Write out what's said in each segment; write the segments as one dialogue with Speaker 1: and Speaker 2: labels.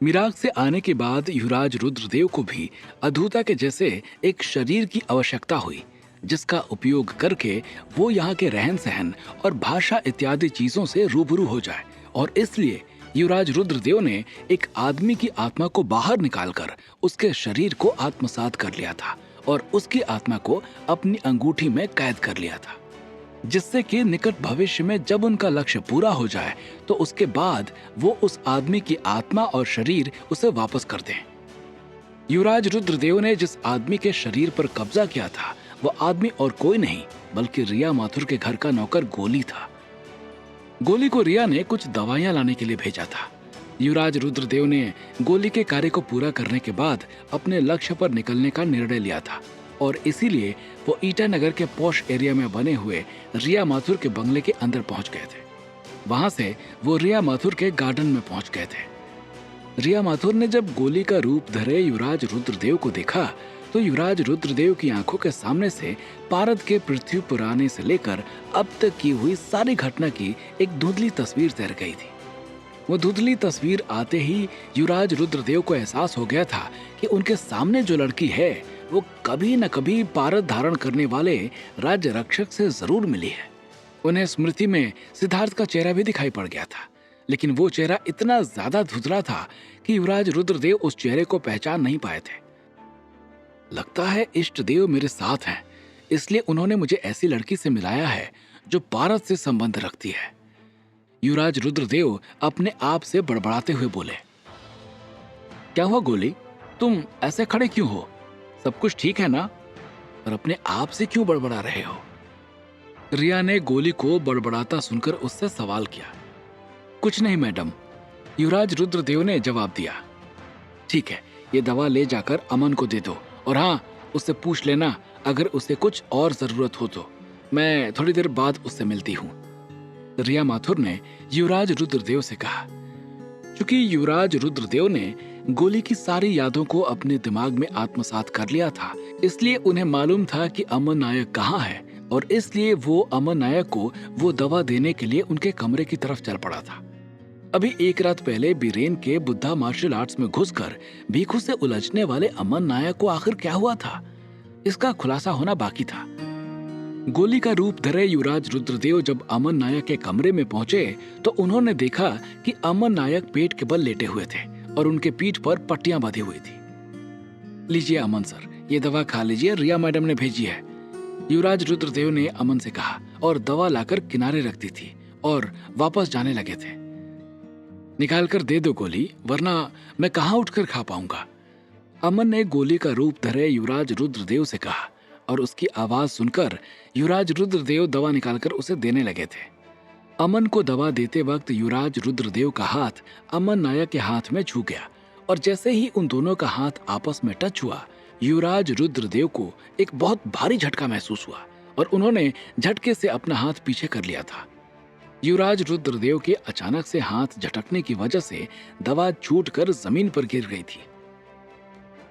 Speaker 1: मिराग से आने के बाद युवराज रुद्रदेव को भी अधूता के जैसे एक शरीर की आवश्यकता हुई, जिसका उपयोग करके वो यहाँ के रहन सहन और भाषा इत्यादि चीजों से रूबरू हो जाए। और इसलिए युवराज रुद्रदेव ने एक आदमी की आत्मा को बाहर निकालकर उसके शरीर को आत्मसात कर लिया था और उसकी आत्मा को अपनी अंगूठी में कैद कर लिया था, जिससे कि निकट भविष्य में जब उनका लक्ष्य पूरा हो जाए तो उसके बाद वो उस आदमी की आत्मा और शरीर उसे वापस कर दें। युवराज रुद्रदेव ने जिस आदमी के शरीर पर कब्जा किया था वो आदमी और कोई नहीं बल्कि रिया माथुर के घर का नौकर गोली था। गोली को रिया ने कुछ दवाइयां लाने के लिए भेजा था। युवराज रुद्रदेव ने गोली के कार्य को पूरा करने के बाद अपने लक्ष्य पर निकलने का निर्णय लिया था और इसीलिए वो ईटानगर के पॉश एरिया में बने हुए रिया माथुर के बंगले के अंदर पहुंच गए थे। वहां से वो रिया माथुर के गार्डन में पहुंच गए थे। रिया माथुर ने जब गोली का रूप धरे युवराज रुद्रदेव को देखा तो युवराज रुद्रदेव की आंखों के सामने से पारद के पृथ्वी पुराने से लेकर अब तक की हुई सारी घटना की एक धुंधली तस्वीर तैर गई थी। वो धुंधली तस्वीर आते ही युवराज रुद्रदेव को एहसास हो गया था कि उनके सामने जो लड़की है वो कभी न कभी पारद धारण करने वाले राज्य रक्षक से जरूर मिली है। उन्हें स्मृति में सिद्धार्थ का चेहरा भी दिखाई पड़ गया था, लेकिन वो चेहरा इतना ज्यादा धुंधला था कि युवराज रुद्रदेव उस चेहरे को पहचान नहीं पाए थे। लगता है इष्ट देव मेरे साथ हैं, इसलिए उन्होंने मुझे ऐसी लड़की से मिलाया है जो पारद से संबंध रखती है। युवराज रुद्रदेव अपने आप से बड़बड़ाते हुए बोले। क्या हुआ गोली, तुम ऐसे खड़े क्यों हो? सब कुछ ठीक है ना? और अपने आप से क्यों बड़बड़ा रहे हो? रिया ने गोली को बड़बड़ाता सुनकर उससे सवाल किया। कुछ नहीं मैडम, युवराज रुद्रदेव ने जवाब दिया। ठीक है, ये दवा ले जाकर अमन को दे दो और हाँ, उससे पूछ लेना अगर उसे कुछ और जरूरत हो तो। मैं थोड़ी देर बाद उससे मिलती हूँ। रिया माथुर ने युवराज रुद्रदेव से कहा। चूंकि युवराज रुद्रदेव ने गोली की सारी यादों को अपने दिमाग में आत्मसात कर लिया था, इसलिए उन्हें मालूम था कि अमन नायक कहाँ है और इसलिए वो अमन नायक को वो दवा देने के लिए उनके कमरे की तरफ चल पड़ा था। अभी एक रात पहले बीरेन के बुद्धा मार्शल आर्ट्स में घुसकर भीखू से उलझने वाले अमन नायक को आखिर क्या हुआ था, इसका खुलासा होना बाकी था। गोली का रूप धरे युवराज रुद्रदेव जब अमन नायक के कमरे में पहुंचे तो उन्होंने देखा कि अमन नायक पेट के बल लेटे हुए थे और उनके पीठ पर पट्टियां बंधी हुई थी। लीजिए अमन सर, ये दवा खा लीजिए, रिया मैडम ने भेजी है, युवराज रुद्रदेव ने अमन से कहा और दवा लाकर किनारे रख दी थी और वापस जाने लगे थे। निकाल कर दे दो गोली, वरना मैं कहाँ उठकर खा पाऊंगा। अमन ने गोली का रूप धरे युवराज रुद्रदेव से कहा और उसकी आवाज सुनकर युवराज रुद्रदेव दवा निकालकर उसे देने लगे थे। अमन को दवा देते वक्त युवराज रुद्रदेव का हाथ अमन नायक के हाथ में छू गया और जैसे ही उन दोनों का हाथ आपस में टच हुआ, युवराज रुद्रदेव को एक बहुत भारी झटका महसूस हुआ और उन्होंने झटके से अपना हाथ पीछे कर लिया था। युवराज रुद्रदेव के अचानक से हाथ झटकने की वजह से दवा छूटकर जमीन पर गिर गई थी।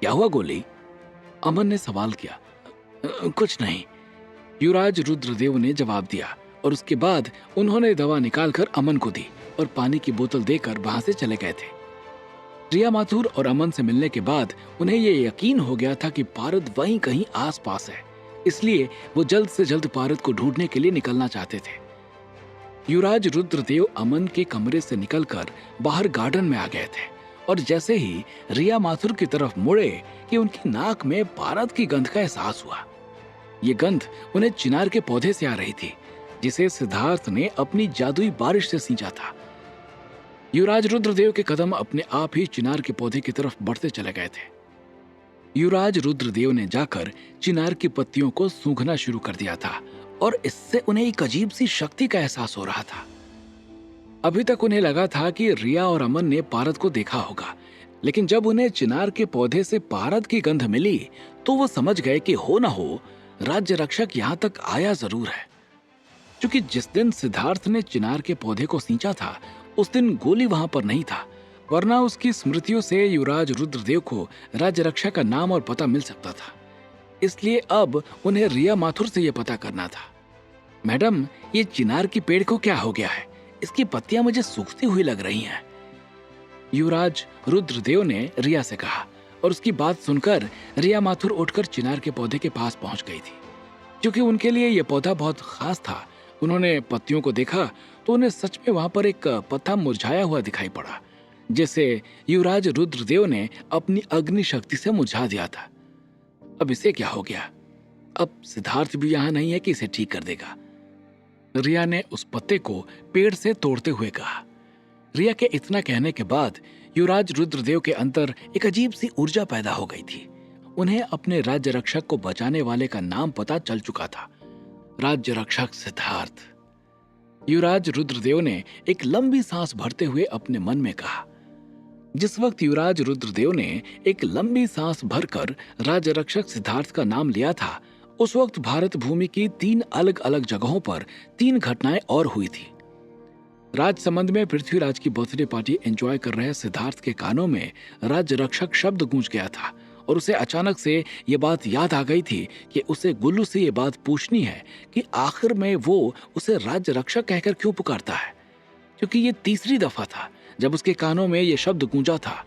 Speaker 1: क्या हुआ गोली? अमन ने सवाल किया। कुछ नहीं, युवराज रुद्रदेव ने जवाब दिया और उसके बाद उन्होंने दवा निकालकर अमन को दी और पानी की बोतल देकर वहां से चले गए थे। रिया माथुर और अमन से मिलने के बाद उन्हें यह यकीन हो गया था कि पारद वहीं कहीं आसपास है, इसलिए वो जल्द से जल्द पारद को ढूंढने के लिए निकलना चाहते थे। युवराज रुद्रदेव अमन के कमरे से निकलकर बाहर गार्डन में आ गए थे और जैसे ही रिया माथुर की तरफ मुड़े कि उनकी नाक में पारद की गंध का एहसास हुआ। ये गंध उन्हें चिनार के पौधे से आ रही थी, जिसे सिद्धार्थ ने अपनी जादुई बारिश से सींचा था। युवराज रुद्रदेव के कदम अपने आप ही चिनार के पौधे की तरफ बढ़ते चले गए थे। युवराज रुद्रदेव ने जाकर चिनार की पत्तियों को सूंघना शुरू कर दिया था और इससे उन्हें एक अजीब सी शक्ति का एहसास हो रहा था। अभी तक उन्हें लगा था कि रिया और अमन ने पारद को देखा होगा, लेकिन जब उन्हें चिनार के पौधे से पारद की गंध मिली तो वो समझ गए कि हो ना हो राज्य रक्षक यहाँ तक आया जरूर है। क्योंकि जिस दिन सिद्धार्थ ने चिनार के पौधे को सींचा था उस दिन गोली वहां पर नहीं था, वरना उसकी स्मृतियों से युवराज रुद्रदेव को राज्य रक्षा का नाम और पता मिल सकता था। इसलिए अब उन्हें रिया माथुर से यह पता करना था। मैडम, ये चिनार की पेड़ को क्या हो गया है? इसकी पत्तियां मुझे सूखती हुई लग रही हैं। युवराज रुद्रदेव ने रिया से कहा, और उसकी बात सुनकर रिया माथुर उठकर चिनार के पौधे के पास पहुंच गई थी। क्योंकि उनके लिए यह पौधा बहुत खास था, उन्होंने पत्तियों को देखा तो उन्हें सच में वहां पर एक पत्ता मुरझाया हुआ दिखाई पड़ा, जिसे युवराज रुद्रदेव ने अपनी अग्नि शक्ति से मुरझा दिया था। अब इसे क्या हो गया? अब सिद्धार्थ भी यहां नहीं है कि इसे ठीक कर देगा। रिया ने उस पत्ते को पेड़ से तोड़ते हुए कहा। रिया के इतना कहने के बाद युवराज रुद्रदेव के अंदर एक अजीब सी ऊर्जा पैदा हो गई थी। उन्हें अपने राज्य रक्षक को बचाने वाले का नाम पता चल चुका था, राज्य रक्षक सिद्धार्थ। युवराज रुद्रदेव ने एक लंबी सांस भरते हुए अपने मन में कहा। जिस वक्त युवराज रुद्रदेव ने एक लंबी सांस भरकर राज्य रक्षक सिद्धार्थ का नाम लिया था, उस वक्त भारत भूमि की 3 अलग अलग जगहों पर 3 घटनाएं और हुई थी। राजसमंद में पृथ्वीराज की बर्थडे पार्टी एंजॉय कर रहे सिद्धार्थ के कानों में राज्य रक्षक शब्द गूंज गया था, और उसे अचानक से ये बात याद आ गई थी कि उसे गुल्लू से ये बात पूछनी है कि आखिर में वो उसे राज्य रक्षक कहकर क्यों पुकारता है, क्योंकि ये तीसरी दफा था जब उसके कानों में ये शब्द गूंजा था।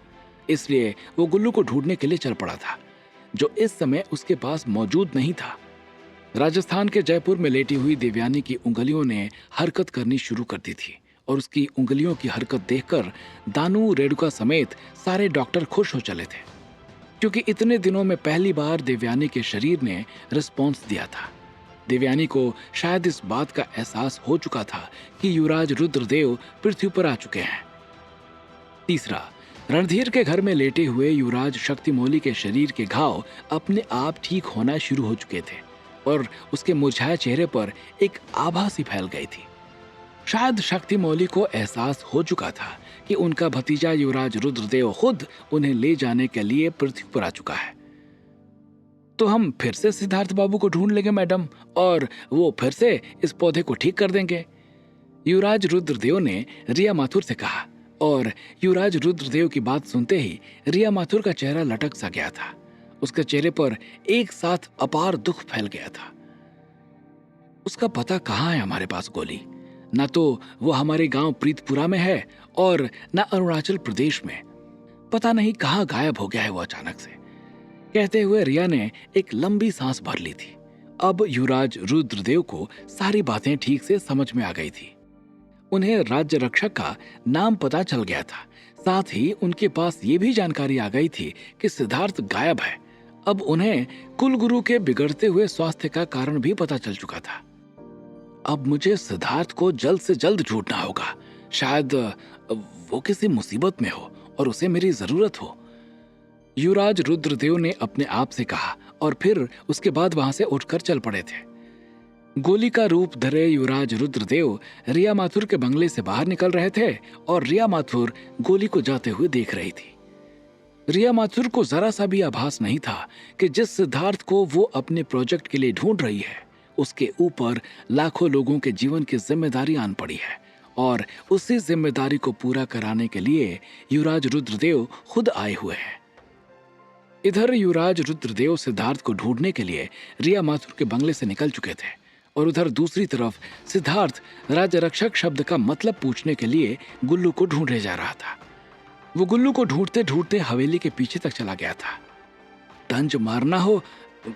Speaker 1: इसलिए वो गुल्लू को ढूंढने के लिए चल पड़ा था, जो इस समय उसके पास मौजूद नहीं था। राजस्थान के जयपुर में लेटी हुई देवयानी की उंगलियों ने हरकत करनी शुरू कर दी थी, और उसकी उंगलियों की हरकत देखकर दानू, रेणुका समेत सारे डॉक्टर खुश हो चले थे, क्योंकि इतने दिनों में पहली बार देवयानी के शरीर ने रिस्पॉन्स दिया था। देवयानी को शायद इस बात का एहसास हो चुका था कि युवराज रुद्रदेव पृथ्वी पर आ चुके हैं। तीसरा, रणधीर के घर में लेटे हुए युवराज शक्तिमौली के शरीर के घाव अपने आप ठीक होना शुरू हो चुके थे, और उसके मुरझाए चेहरे पर एक आभा सी फैल गई थी। शायद शक्तिमौली को एहसास हो चुका था कि उनका भतीजा युवराज रुद्रदेव खुद उन्हें ले जाने के लिए पृथ्वी पर आ चुका है। तो हम फिर से सिद्धार्थ बाबू को ढूंढ लेंगे मैडम, और वो फिर से इस पौधे को ठीक कर देंगे, युवराज रुद्रदेव ने रिया माथुर से कहा। और युवराज रुद्रदेव की बात सुनते ही रिया माथुर का चेहरा लटक सा गया था। उसके चेहरे पर एक साथ अपार दुख फैल गया था। उसका पता कहाँ है हमारे पास गोली? ना तो वो हमारे गांव प्रीतपुरा में है और ना अरुणाचल प्रदेश में। पता नहीं कहाँ गायब हो गया है वो अचानक से। कहते हुए रिया ने एक लंबी सांस भर ली थी। अब युवराज रुद्रदेव को सारी बातें ठीक से समझ में आ गई थी। उन्हें राज्य रक्षक का नाम पता चल गया था, साथ ही उनके पास ये भी जानकारी आ गई थी कि सिद्धार्थ गायब है। अब उन्हें कुलगुरु के बिगड़ते हुए स्वास्थ्य का कारण भी पता चल चुका था। अब मुझे सिद्धार्थ को जल्द से जल्द ढूंढना होगा। शायद वो किसी मुसीबत में हो और उसे मेरी जरूरत हो, युवराज रुद्रदेव ने अपने आप से कहा, और फिर उसके बाद वहां से उठकर चल पड़े थे। गोली का रूप धरे युवराज रुद्रदेव रिया माथुर के बंगले से बाहर निकल रहे थे, और रिया माथुर गोली को जाते हुए देख रही थी। रिया माथुर को जरा सा भी आभास नहीं था कि जिस सिद्धार्थ को वो अपने प्रोजेक्ट के लिए ढूंढ रही है, उसके ऊपर लाखों लोगों के जीवन की जिम्मेदारी आन पड़ी है, और उसी जिम्मेदारी को पूरा कराने के लिए युवराज रुद्रदेव खुद आए हुए हैं। इधर युवराज रुद्रदेव सिद्धार्थ को ढूंढने के लिए रिया माथुर के बंगले से निकल चुके थे, और उधर दूसरी तरफ सिद्धार्थ राज्य रक्षक शब्द का मतलब पूछने के लिए गुल्लू को ढूंढने जा रहा था। वो गुल्लू को ढूंढते ढूंढते हवेली के पीछे तक चला गया था। तंज मारना हो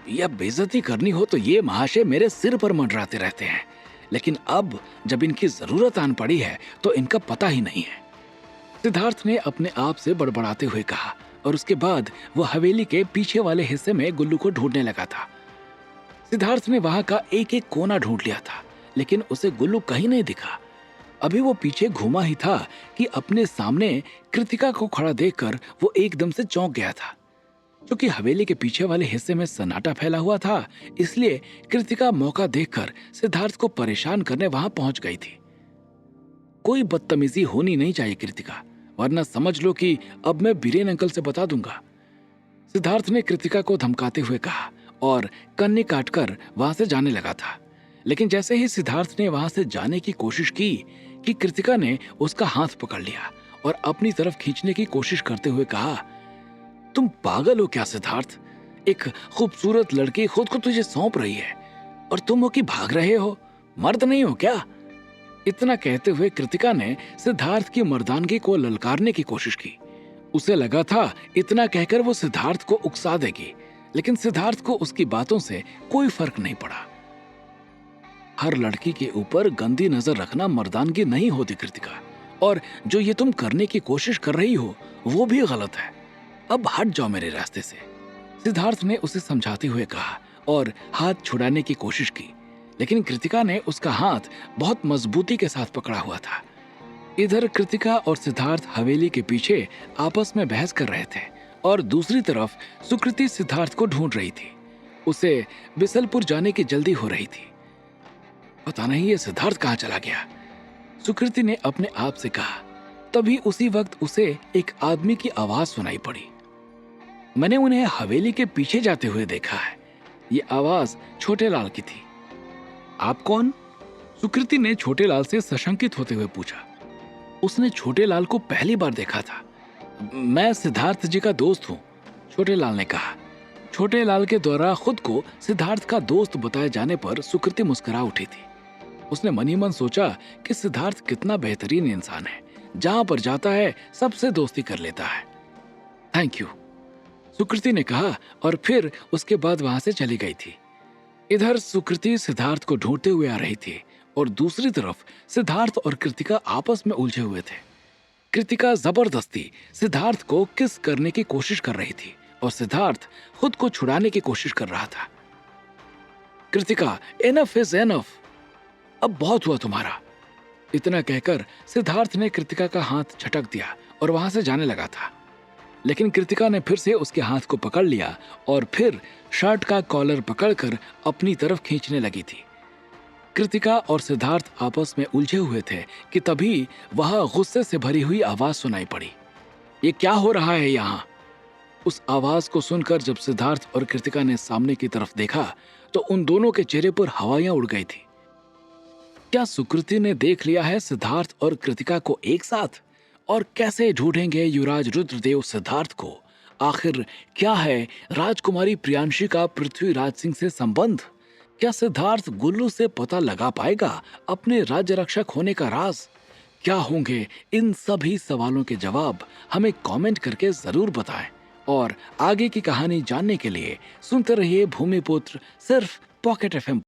Speaker 1: या बेइज्जती करनी हो तो ये महाशय मेरे सिर पर मंडराते रहते हैं, लेकिन अब जब इनकी जरूरत आन पड़ी है तो इनका पता ही नहीं है, सिद्धार्थ ने अपने आप से बड़बड़ाते हुए कहा, और उसके बाद वो हवेली के पीछे वाले हिस्से में गुल्लू को ढूंढने लगा था। सिद्धार्थ ने वहां का एक एक कोना ढूंढ लिया था, लेकिन उसे गुल्लू कहीं नहीं दिखा। अभी वो पीछे घूमा ही था कि अपने सामने कृतिका को खड़ा देखकर वो एकदम से चौंक गया था। क्योंकि हवेली के पीछे वाले हिस्से में सन्नाटा फैला हुआ था, इसलिए कृतिका मौका देखकर सिद्धार्थ को परेशान करने वहां पहुंच गई थी। कोई बदतमीजी होनी नहीं चाहिए कृतिका, वरना समझ लो कि अब मैं बीरेन अंकल से बता दूंगा, सिद्धार्थ ने कृतिका को धमकाते हुए कहा, और कन्नी काटकर वहां से जाने लगा था। लेकिन जैसे ही सिद्धार्थ ने वहां से जाने की कोशिश की कि कृतिका ने उसका हाथ पकड़ लिया और अपनी तरफ खींचने की कोशिश करते हुए कहा, तुम पागल हो क्या सिद्धार्थ? एक खूबसूरत लड़की खुद को तुझे सौंप रही है और तुम हो कि भाग रहे हो? मर्द नहीं हो क्या? इतना कहते हुए कृतिका ने सिद्धार्थ की मर्दानगी को ललकारने की कोशिश की। उसे लगा था इतना कहकर वो सिद्धार्थ को उकसा देगी, लेकिन सिद्धार्थ को उसकी बातों से कोई फर्क नहीं पड़ा। हर लड़की के ऊपर गंदी नजर रखना मर्दानगी नहीं होती कृतिका, और जो ये तुम करने की कोशिश कर रही हो वो भी गलत है। अब हट जाओ मेरे रास्ते से, सिद्धार्थ ने उसे समझाते हुए कहा और हाथ छुड़ाने की कोशिश की, लेकिन कृतिका ने उसका हाथ बहुत मजबूती के साथ पकड़ा हुआ था। इधर कृतिका और सिद्धार्थ हवेली के पीछे आपस में बहस कर रहे थे और दूसरी तरफ सुकृति सिद्धार्थ को ढूंढ रही थी। उसे बिसलपुर जाने की जल्दी हो रही थी। पता नहीं ये सिद्धार्थ कहाँ चला गया, सुकृति ने अपने आप से कहा। तभी उसी वक्त उसे एक आदमी की आवाज सुनाई पड़ी। मैंने उन्हें हवेली के पीछे जाते हुए देखा है। ये आवाज छोटे लाल की थी। आप कौन? सुकृति ने छोटे लाल से सशंकित होते हुए पूछा। उसने छोटे लाल को पहली बार देखा था। मैं सिद्धार्थ जी का दोस्त हूँ, छोटे लाल ने कहा। छोटे लाल के द्वारा खुद को सिद्धार्थ का दोस्त बताए जाने पर सुकृति मुस्कुरा उठी थी। उसने मन ही मन सोचा कि सिद्धार्थ कितना बेहतरीन इंसान है, जहां पर जाता है सबसे दोस्ती कर लेता है। थैंक यू, सुकृति ने कहा और फिर उसके बाद वहां से चली गई थी। इधर सुकृति सिद्धार्थ को ढूंढते हुए आ रही थी और दूसरी तरफ सिद्धार्थ और कृतिका आपस में उलझे हुए थे। कृतिका जबरदस्ती सिद्धार्थ को किस करने की कोशिश कर रही थी और सिद्धार्थ खुद को छुड़ाने की कोशिश कर रहा था। कृतिका, एनफ इज एनफ, अब बहुत हुआ तुम्हारा। इतना कहकर सिद्धार्थ ने कृतिका का हाथ झटक दिया और वहां से जाने लगा था, लेकिन कृतिका ने फिर से उसके हाथ को पकड़ लिया और फिर शर्ट का कॉलर पकड़कर अपनी तरफ खींचने लगी थी। कृतिका और सिद्धार्थ आपस में उलझे हुए थे कि तभी वहां गुस्से से भरी हुई आवाज सुनाई पड़ी। ये क्या हो रहा है यहाँ? उस आवाज को सुनकर जब सिद्धार्थ और कृतिका ने सामने की तरफ देखा तो उन दोनों के चेहरे पर हवाइयां उड़ गई थी। क्या सुकृति ने देख लिया है सिद्धार्थ और कृतिका को एक साथ? और कैसे ढूंढेंगे युवराज रुद्रदेव सिद्धार्थ को? आखिर क्या है राजकुमारी प्रियांशी का पृथ्वीराज सिंह से संबंध? क्या सिद्धार्थ गुल्लू से पता लगा पाएगा अपने राज्य रक्षक होने का राज? क्या होंगे इन सभी सवालों के जवाब? हमें कमेंट करके जरूर बताएं और आगे की कहानी जानने के लिए सुनते रहिए भूमिपुत्र सिर्फ पॉकेट एफएम।